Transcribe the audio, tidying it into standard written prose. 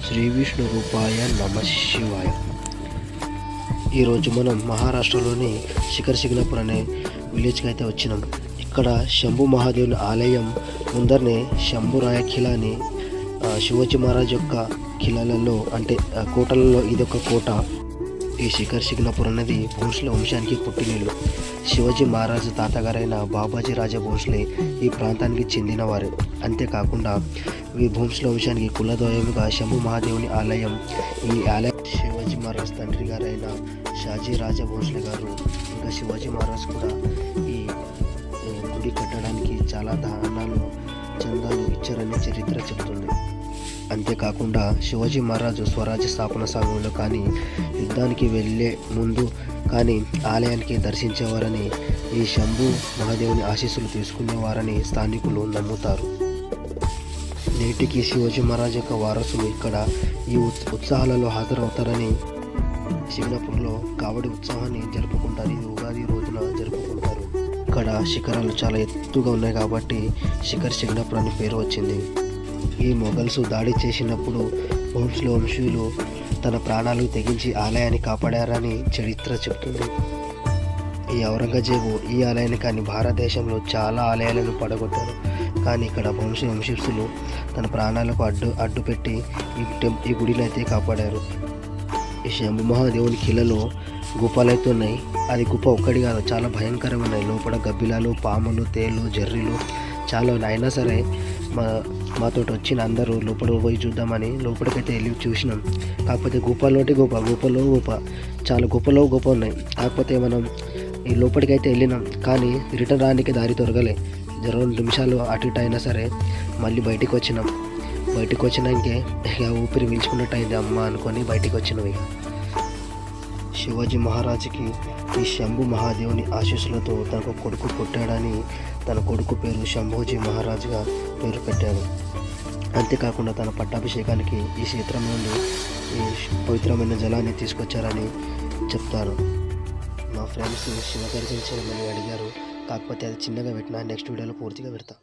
శ్రీ విష్ణు రూపాయ నమ శివాయ. ఈరోజు మనం మహారాష్ట్రలోని శిఖర్ శిగ్నాపూర్ అనే విలేజ్కి అయితే వచ్చినాం. ఇక్కడ శంభు మహాదేవుని ఆలయం ముందరనే శంభురాయ ఖిలా అని శివాజీ మహారాజ్ యొక్క ఖిలాలలో అంటే కోటలలో ఇదొక కోట. ఈ శిఖర్ శిగ్నాపూర్ అనేది భోంస్లే వంశానికి పుట్టినిల్లు. శివాజీ మహారాజు తాతగారైన బాబాజీ రాజా భోంస్లే ఈ ప్రాంతానికి చెందినవారు. అంతేకాకుండా ఈ భోంస్లే వంశానికి కులద్వయముగా శంభు మహాదేవుని ఆలయం. ఈ ఆలయం శివాజీ మహారాజ్ తండ్రి గారైన షాజీ రాజా భోంస్లే గారు ఇంకా శివాజీ మహారాజ్ కూడా ఈ గుడి కట్టడానికి చాలా దానాలు చందాలు ఇచ్చారని చరిత్ర చెబుతుంది. అంతేకాకుండా శివాజీ మహారాజు స్వరాజ్య స్థాపన సమయంలో కానీ యుద్ధానికి వెళ్ళే ముందు కానీ ఆలయానికి దర్శించేవారని, ఈ శంభు మహాదేవుని ఆశీస్సులు తీసుకునేవారని స్థానికులు నమ్ముతారు. నేటికి శివాజీ మహారాజ్ యొక్క వారసులు ఇక్కడ ఈ ఉత్సవాలలో హాజరవుతారని శిగ్నాపూర్లో కావడి ఉత్సవాన్ని జరుపుకుంటారు. ఇది ఉగాది రోజున జరుపుకుంటారు. ఇక్కడ శిఖరాలు చాలా ఎత్తుగా ఉన్నాయి కాబట్టి శిఖర్ శిగ్నాపూర్ అని పేరు వచ్చింది. ఈ మొఘల్స్ దాడి చేసినప్పుడు భోంస్లే వంశీయులు తన ప్రాణాలు తెగించి ఆలయాన్ని కాపాడారని చరిత్ర చెబుతుంది. ఈ ఔరంగజేబు ఈ ఆలయాన్ని కానీ భారతదేశంలో చాలా ఆలయాలను పడగొట్టారు. కానీ ఇక్కడ భోంస్లే వంశస్థులు తన ప్రాణాలకు అడ్డుపెట్టి ఈ గుడిని అయితే కాపాడారు. ఈ శంభు మహాదేవుని కిలలో గుప్పలైతే ఉన్నాయి. అది గుప్ప ఒక్కటి కాదు, చాలా భయంకరమైన లోపల గబ్బిలాలు, పాములు, తేళ్ళు, జర్రీలు చాలా అయినా సరే మాతో వచ్చిన అందరూ లోపల పోయి చూద్దామని లోపలికైతే వెళ్ళి చూసినాం. కాకపోతే గుప్పలో చాలా గుప్పలో ఉన్నాయి. కాకపోతే మనం ఈ లోపలికైతే వెళ్ళినాం కానీ రిటర్న్ రానికి దారి దొరకలే. 2 నిమిషాలు అటు ఇటు అయినా సరే మళ్ళీ బయటికి వచ్చినాకే ఇక ఊపిరి పీల్చుకున్నట్టు అయింది అమ్మ అనుకొని బయటికి వచ్చినాం. ఇక శివాజీ మహారాజుకి ఈ శంభు మహాదేవుని ఆశీస్సులతో తనకు కొడుకు పుట్టాడని తన కొడుకు పేరు శంభూజీ మహారాజుగా పేరు పెట్టాడు. అంతేకాకుండా తన పట్టాభిషేకానికి ఈ క్షేత్రం నుండి ఈ పవిత్రమైన జలాన్ని తీసుకొచ్చారని చెప్తారు. మా ఫ్రెండ్స్ శివ దర్శనం చేయమని అడిగారు. కాకపోతే అది చిన్నగా పెట్టినా నెక్స్ట్ వీడియోలో పూర్తిగా పెడతా.